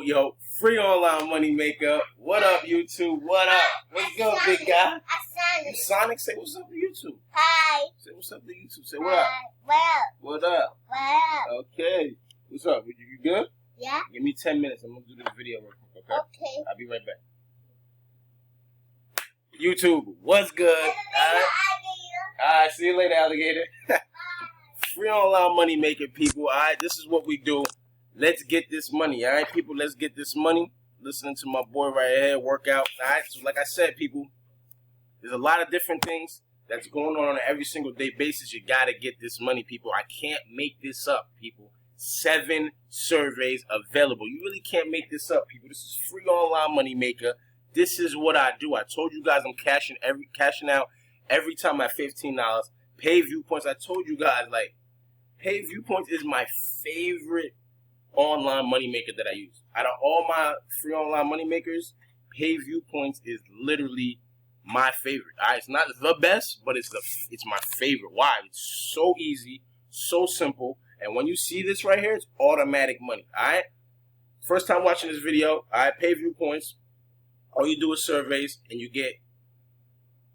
Yo, free online money maker. What up, YouTube? What up? What's good, big guy? You Sonic? Say what's up to YouTube. Hi. Say what's up to YouTube. Say what up? What up? What up? What up? Okay. What's up? You good? Yeah. Give me 10 minutes. I'm going to do this video real quick, okay? Okay. I'll be right back. YouTube, what's good? Alright, see you later, alligator. Free online money maker, people. Alright, this is what we do. Let's get this money, alright, people? Let's get this money. Listening to my boy right here, workout. Alright, so like I said, people, there's a lot of different things that's going on an every single day basis. You gotta get this money, people. I can't make this up, people. 7 surveys available. You really can't make this up, people. This is free online money maker. This is what I do. I told you guys I'm cashing out every time at $15. PaidViewPoints. I told you guys, like, PaidViewPoints is my favorite online money maker that I use. Out of all my free online money makers, PaidViewPoints is literally my favorite. All right, it's not the best, but it's my favorite. Why? It's so easy, so simple, and when you see this right here, it's automatic money. All right. First time watching this video, all right, PaidViewPoints. All you do is surveys, and you get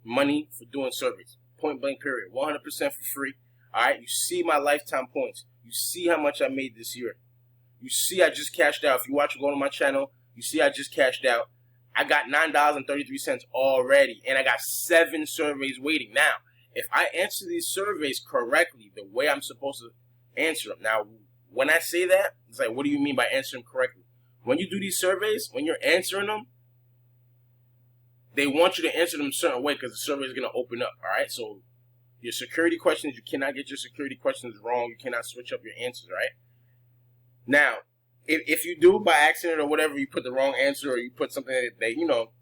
money for doing surveys. Point blank period. 100% for free. All right. You see my lifetime points. You see how much I made this year. You see I just cashed out. If you watch, go to my channel. You see I just cashed out. I got $9.33 already, and I got 7 surveys waiting. Now, if I answer these surveys correctly, the way I'm supposed to answer them. Now, when I say that, it's like, what do you mean by answering them correctly? When you do these surveys, when you're answering them, they want you to answer them a certain way because the survey is going to open up, all right? So your security questions, you cannot get your security questions wrong. You cannot switch up your answers, right? Now, if you do by accident or whatever, you put the wrong answer or you put something that you know,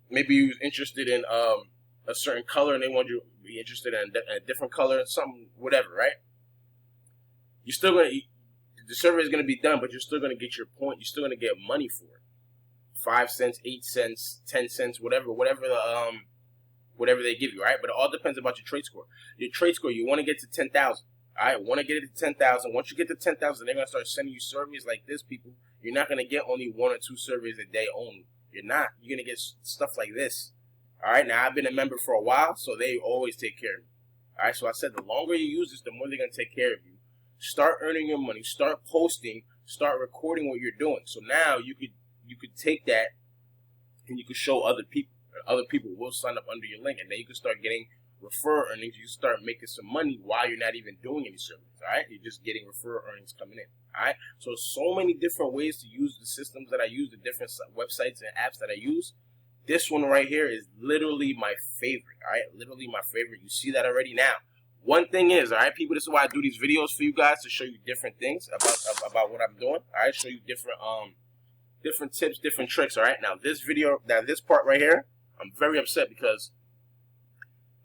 maybe you're interested in a certain color and they want you to be interested in a different color, something, whatever, right? You're still going to, the survey is going to be done, but you're still going to get your point. You're still going to get money for it. 5 cents, 8 cents, 10 cents, whatever they give you, right? But it all depends about your Traitscore. Your Traitscore, you want to get to 10,000. All right, want to get it to 10,000. Once you get to 10,000, they're going to start sending you surveys like this, people. You're not going to get only 1 or 2 surveys a day only. You're not. You're going to get stuff like this. All right, now I've been a member for a while, so they always take care of me. All right, so I said the longer you use this, the more they're going to take care of you. Start earning your money. Start posting. Start recording what you're doing. So now you could take that and you could show other people. Other people will sign up under your link, and then you can start getting referral earnings. You start making some money while you're not even doing any surveys. All right, you're just getting referral earnings coming in. All right, so many different ways to use the systems that I use, the different websites and apps that I use. This one right here is literally my favorite. All right, literally my favorite. You see that already. Now, one thing is, all right, people, this is why I do these videos for you guys, to show you different things about what I'm doing. All right, show you different tips, different tricks. All right, now this part right here, I'm very upset because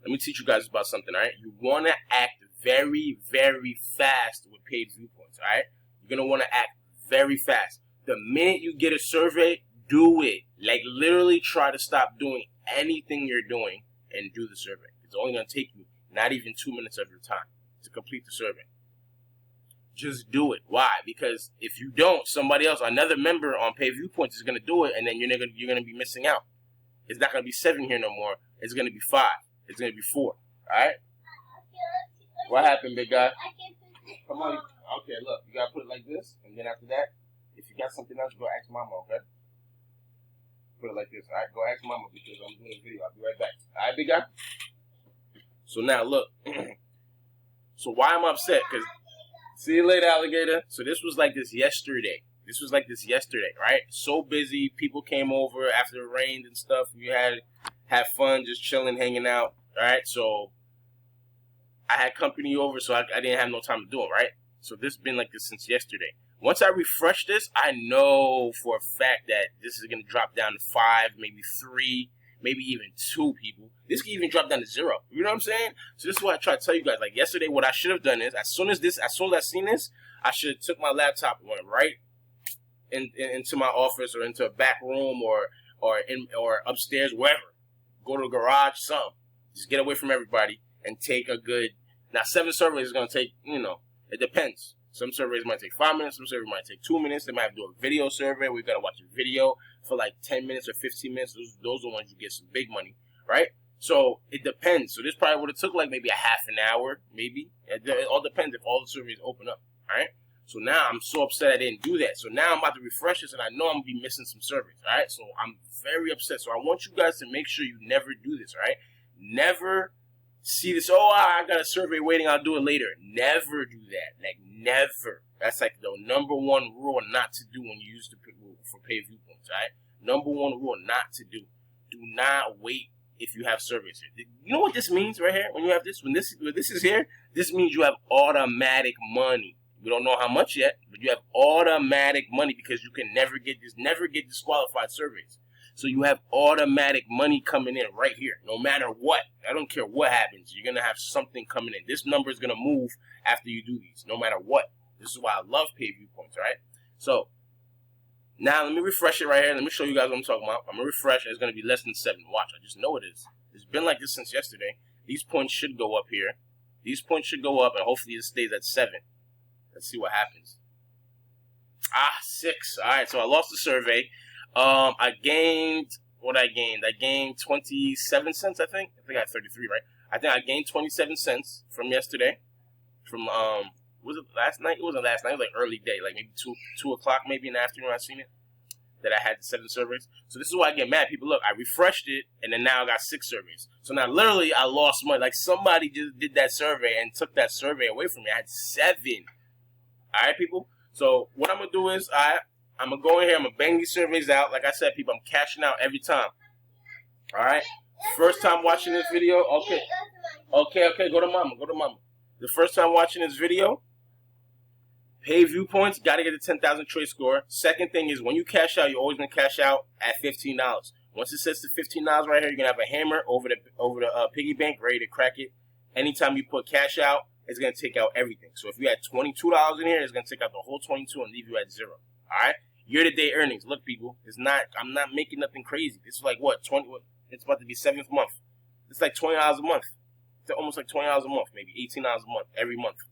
let me teach you guys about something. All right, you want to act very, very fast with PaidViewPoints. All right, you're gonna want to act very fast. The minute you get a survey, do it. Like, literally try to stop doing anything you're doing and do the survey. It's only gonna take you not even 2 minutes of your time to complete the survey. Just do it. Why? Because if you don't, somebody else, another member on PaidViewPoints is gonna do it, and then you're gonna be missing out. It's not gonna be 7 here no more. It's gonna be 5. It's gonna be 4. All right. What happened, big guy? Come on. Okay, look. You gotta put it like this, and then after that, if you got something else, go ask Mama. Okay. Put it like this. All right. Go ask Mama because I'm doing a video. I'll be right back. All right, big guy. So now look. So why am I upset? Because see you later, alligator. So this was like this yesterday. Right? So busy. People came over after it rained and stuff. We had fun, just chilling, hanging out. All right. So I had company over, so I didn't have no time to do it. Right. So this has been like this since yesterday. Once I refresh this, I know for a fact that this is gonna drop down to 5, maybe 3, maybe even 2 people. This can even drop down to 0. You know what I'm saying? So this is what I try to tell you guys. Like yesterday, what I should have done is, as soon as I seen this, I should have took my laptop and went right into my office or into a back room or upstairs, wherever. Go to the garage, something. Just get away from everybody and take a good. Now 7 surveys is gonna take. You know, it depends. Some surveys might take 5 minutes. Some surveys might take 2 minutes. They might have to do a video survey. We got to watch a video for like 10 minutes or 15 minutes. Those are the ones you get some big money, right? So it depends. So this probably would have took like maybe a half an hour, maybe. It all depends if all the surveys open up, all right? So now I'm so upset I didn't do that. So now I'm about to refresh this, and I know I'm going to be missing some surveys, all right? So I'm very upset. So I want you guys to make sure you never do this, all right? Never see this, oh, I got a survey waiting, I'll do it later. Never do that. Like, never. That's like the number one rule not to do when you use for PaidViewPoints, all right? Number one rule not to do. Do not wait if you have surveys here. You know what this means right here? When you have this, when this is here, this means you have automatic money. We don't know how much yet, but you have automatic money because you can never get disqualified surveys. So you have automatic money coming in right here, no matter what. I don't care what happens. You're going to have something coming in. This number is going to move after you do these, no matter what. This is why I love PaidViewPoints, all right? So now let me refresh it right here. Let me show you guys what I'm talking about. I'm going to refresh, and it's going to be less than 7. Watch. I just know it is. It's been like this since yesterday. These points should go up here. These points should go up, and hopefully it stays at 7. Let's see what happens. 6. All right, so I lost the survey. I gained what I gained. I gained 27 cents, I think. I had 33, right? I think I gained 27 cents from yesterday. From, was it last night? It wasn't last night. It was like early day, like maybe 2 o'clock maybe in the afternoon I seen it, that I had 7 surveys. So this is why I get mad. People, look, I refreshed it, and then now I got 6 surveys. So now literally I lost money. Like somebody just did that survey and took that survey away from me. I had 7. All right, people? So what I'm going to do is I'm going to go in here. I'm going to bang these surveys out. Like I said, people, I'm cashing out every time. All right? First time watching this video. Okay. Okay. Go to mama. The first time watching this video, PaidViewPoints, got to get the 10,000 Traitscore. Second thing is when you cash out, you're always going to cash out at $15. Once it sets to $15 right here, you're going to have a hammer over the piggy bank ready to crack it. Anytime you put cash out, it's going to take out everything. So if you had $22 in here, it's going to take out the whole 22 and leave you at 0. All right? Year-to-date earnings. Look, people, I'm not making nothing crazy. This is like what? It's about to be 7th month. It's like $20 a month. It's almost like $20 a month, maybe $18 a month every month.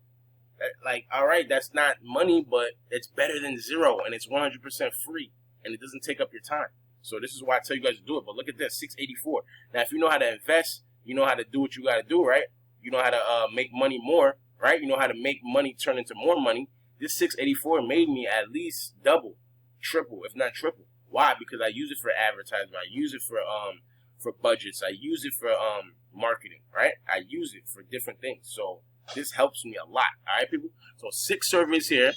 Like, all right, that's not money, but it's better than 0, and it's 100% free, and it doesn't take up your time. So this is why I tell you guys to do it. But look at this, 684. Now, if you know how to invest, you know how to do what you got to do, right? You know how to make money more, right? You know how to make money turn into more money. This 684 made me at least double, triple, if not triple. Why? Because I use it for advertising. I use it for budgets. I use it for marketing, right? I use it for different things. So this helps me a lot. All right, people? So 6 surveys here.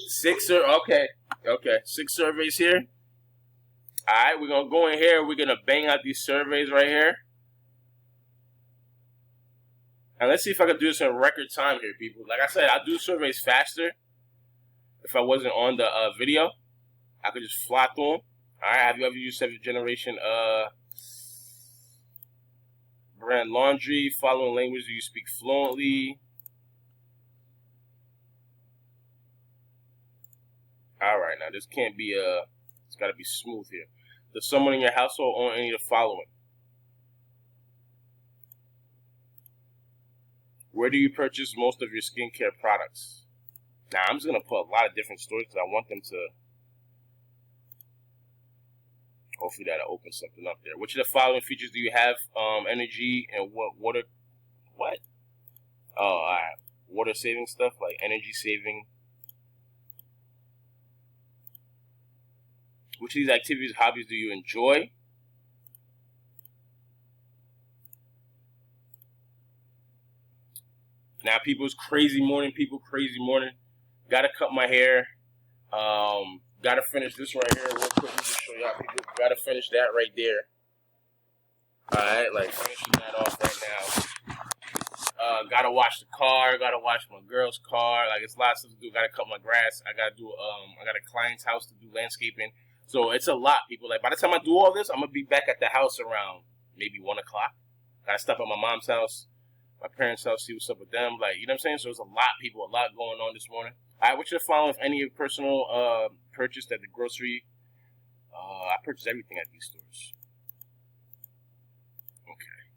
6 surveys here. All right, we're going to go in here. We're going to bang out these surveys right here. And let's see if I can do this in record time here, people. Like I said, I'll do surveys faster. If I wasn't on the video, I could just fly through them. All right, have you ever used 7th generation brand laundry? Following language do you speak fluently? All right, now this can't be it's got to be smooth here. Does someone in your household own any of the following? Where do you purchase most of your skincare products? Now, I'm just going to put a lot of different stories because I want them to, hopefully that'll open something up there. Which of the following features do you have? Energy and water, what? Oh, all right. Water saving stuff, like energy saving. Which of these activities, hobbies do you enjoy? Now, people, it's crazy morning. Crazy morning. Gotta cut my hair. Gotta finish this right here real quick. Let me just show y'all, people. Gotta finish that right there. Alright, like finishing that off right now. Gotta wash the car. Gotta wash my girl's car. Like, it's lots to do. Gotta cut my grass. I got a client's house to do landscaping. So it's a lot, people. Like, by the time I do all this, I'm gonna be back at the house around maybe 1 o'clock. Gotta stop at my mom's house, my parents' house, see what's up with them. Like, you know what I'm saying? So there's a lot, people, a lot going on this morning. All right, what you following if any of personal purchased at the grocery? I purchase everything at these stores. Okay.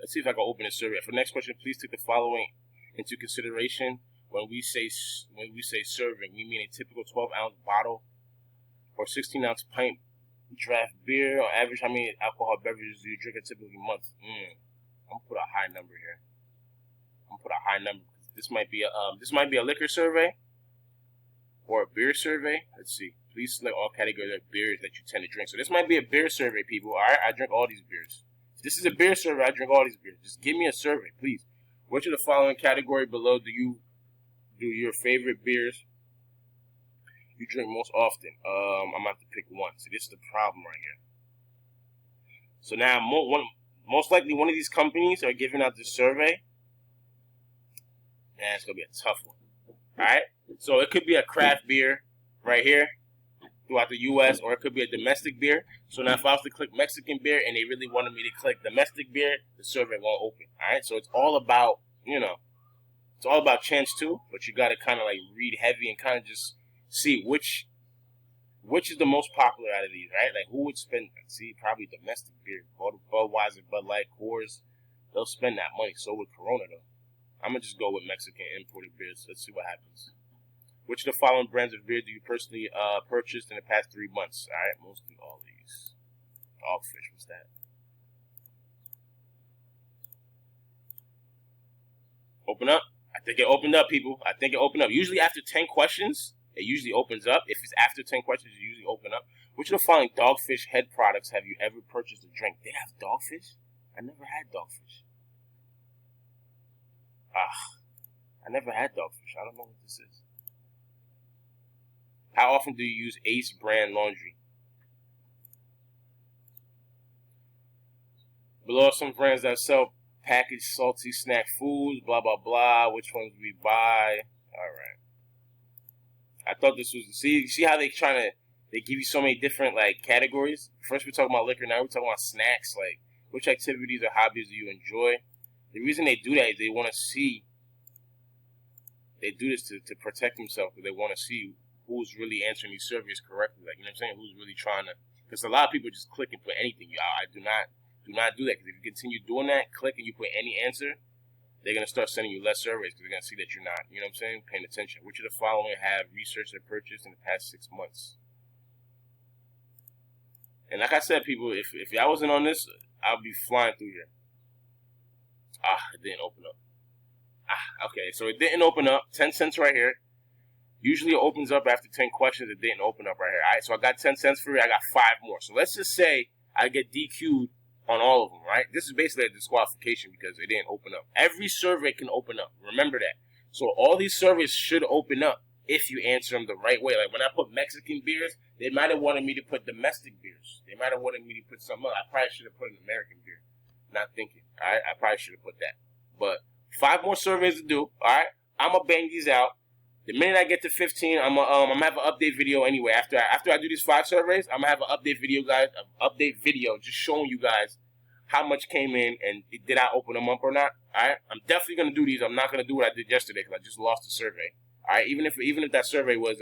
Let's see if I can open a survey. For the next question, please take the following into consideration. when we say serving, we mean a typical 12-ounce bottle or 16-ounce pint draft beer. On average, how many alcohol beverages do you drink a typical month? I'm gonna put a high number here. This might be a liquor survey or a beer survey. Let's see. Please select all categories of beers that you tend to drink. So this might be a beer survey, people. All right, I drink all these beers. This is a beer survey. I drink all these beers. Just give me a survey, please. Which of the following category below do your favorite beers you drink most often? I'm gonna have to pick one. So this is the problem right here. So now, most likely one of these companies are giving out this survey. And it's gonna be a tough one. All right. So it could be a craft beer right here throughout the U.S., or it could be a domestic beer. So now if I was to click Mexican beer and they really wanted me to click domestic beer, the survey won't open. All right. So it's all about, it's all about chance too, but you got to kind of like read heavy and kind of just see which is the most popular out of these, right? Like who would spend, see, probably domestic beer, Budweiser, Bud Light, Coors, they'll spend that money. So would Corona though. I'm going to just go with Mexican imported beers. Let's see what happens. Which of the following brands of beer do you personally purchased in the past 3 months? All right, mostly all these. Dogfish, what's that? Open up. I think it opened up, people. I think it opened up. Usually after 10 questions, it usually opens up. If it's after 10 questions, it usually open up. Which of the following Dogfish head products have you ever purchased a drink? They have Dogfish? I never had Dogfish. I never had Dogfish. I don't know what this is. How often do you use Ace brand laundry? Below are some brands that sell packaged salty snack foods, blah, blah, blah. Which ones we buy? All right. I thought this was, see how they give you so many different, like, categories? First we're talking about liquor, now we're talking about snacks. Like, which activities or hobbies do you enjoy? The reason they do that is they want to see, they do this to protect themselves, because they want to see who's really answering these surveys correctly. Like, you know what I'm saying? Who's really trying to, because a lot of people just click and put anything. I do not do that, because if you continue doing that, click and you put any answer, they're going to start sending you less surveys, because they're going to see that you're not, you know what I'm saying, paying attention. Which of the following have researched or purchased in the past 6 months? And like I said, people, if y'all wasn't on this, I'll be flying through here. It didn't open up. Okay, so it didn't open up. 10 cents right here. Usually it opens up after 10 questions. It didn't open up right here. All right, so I got 10 cents for it. I got 5 more. So let's just say I get DQ'd on all of them, right? This is basically a disqualification because it didn't open up. Every survey can open up. Remember that. So all these surveys should open up if you answer them the right way. Like when I put Mexican beers, they might have wanted me to put domestic beers. They might have wanted me to put something else. I probably should have put an American beer. Not thinking. All right, I probably should have put that. But 5 more surveys to do. All right, I'm gonna bang these out. The minute I get to 15, I'm gonna have an update video anyway. After I do these 5 surveys, I'm gonna have an update video, guys. An update video just showing you guys how much came in and did I open them up or not. All right, I'm definitely gonna do these. I'm not gonna do what I did yesterday because I just lost the survey. All right, even if that survey was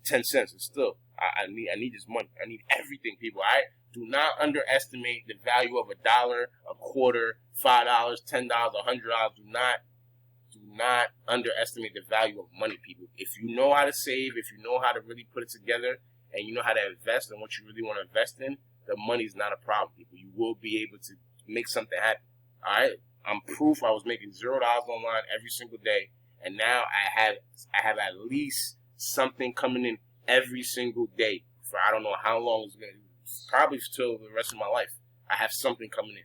10 cents, it's still I need this money. I need everything, people. All right. Do not underestimate the value of $1, a quarter, $5, $10, $100. Do not underestimate the value of money, people. If you know how to save, if you know how to really put it together, and you know how to invest in what you really want to invest in, the money's not a problem, people. You will be able to make something happen. All right? I'm proof I was making $0 online every single day, and now I have at least something coming in every single day for I don't know how long it's going to be. Probably till the rest of my life. I have something coming in.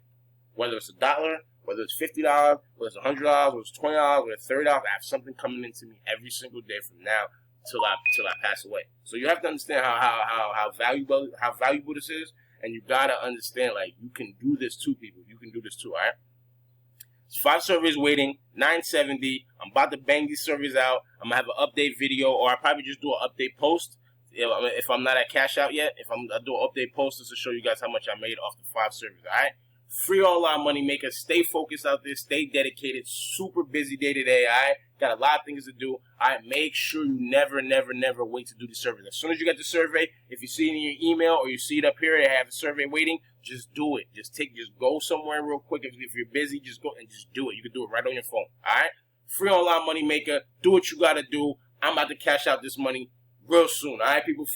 Whether it's $1, whether it's $50, whether it's $100, whether it's $20, whether it's $30, I have something coming into me every single day from now till I pass away. So you have to understand how valuable this is, and you gotta understand like you can do this too, people. You can do this too, alright? It's 5 surveys waiting, 970. I'm about to bang these surveys out. I'm gonna have an update video, or I'll probably just do an update post. If I'm not at cash out yet, I do an update post to show you guys how much I made off the 5 surveys, all right? Free online money maker. Stay focused out there. Stay dedicated. Super busy day to day, all right? Got a lot of things to do. All right, make sure you never wait to do the survey. As soon as you get the survey, if you see it in your email or you see it up here, I have a survey waiting, just do it. Just go somewhere real quick. If you're busy, just go and just do it. You can do it right on your phone, all right? Free online money maker. Do what you gotta do. I'm about to cash out this money real soon. All right, people.